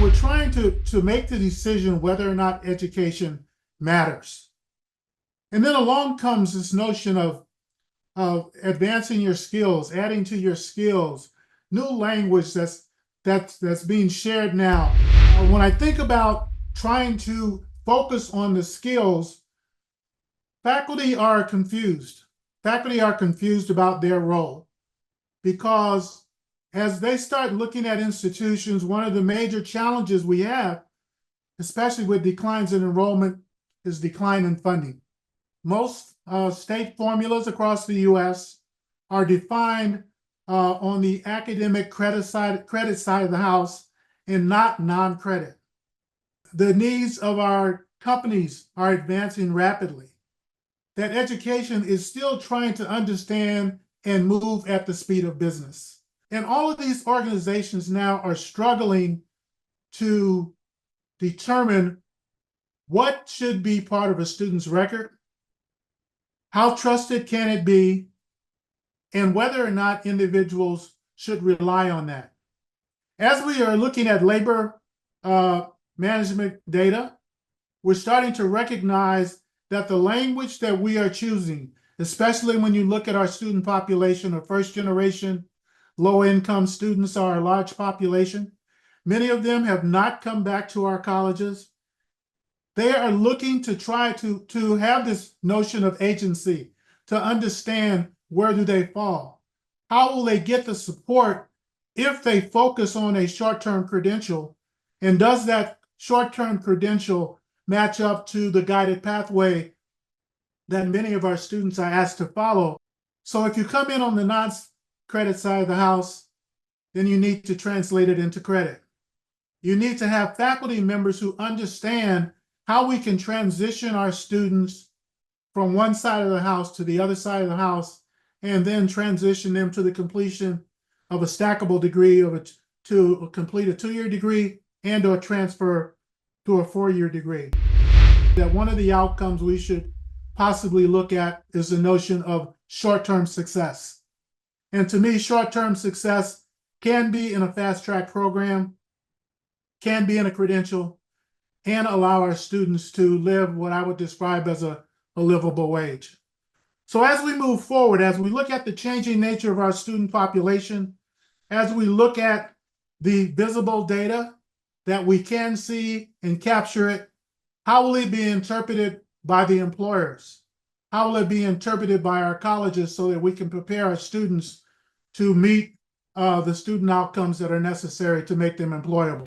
we're trying to make the decision whether or not education matters. And then along comes this notion of advancing your skills, adding to your skills, new language that's being shared now. When I think about trying to focus on the skills, faculty are confused. Faculty are confused about their role because as they start looking at institutions, one of the major challenges we have, especially with declines in enrollment, is decline in funding. Most state formulas across the U.S. are defined on the academic credit side of the house and not non-credit. The needs of our companies are advancing rapidly. That education is still trying to understand and move at the speed of business. And all of these organizations now are struggling to determine what should be part of a student's record, how trusted can it be, and whether or not individuals should rely on that. As we are looking at labor management data, we're starting to recognize that the language that we are choosing, especially when you look at our student population of first generation, low-income students are a large population. Many of them have not come back to our colleges. They are looking to try to have this notion of agency, to understand where do they fall. How will they get the support if they focus on a short-term credential? And does that short-term credential match up to the guided pathway that many of our students are asked to follow? So if you come in on the non-credit side of the house, then you need to translate it into credit. You need to have faculty members who understand how we can transition our students from one side of the house to the other side of the house, and then transition them to the completion of a stackable degree to complete a 2-year degree and or transfer to a 4-year degree. That one of the outcomes we should possibly look at is the notion of short-term success. And to me, short-term success can be in a fast-track program, can be in a credential, and allow our students to live what I would describe as a livable wage. So as we move forward, as we look at the changing nature of our student population, as we look at the visible data that we can see and capture it, how will it be interpreted by the employers? How will it be interpreted by our colleges so that we can prepare our students to meet the student outcomes that are necessary to make them employable?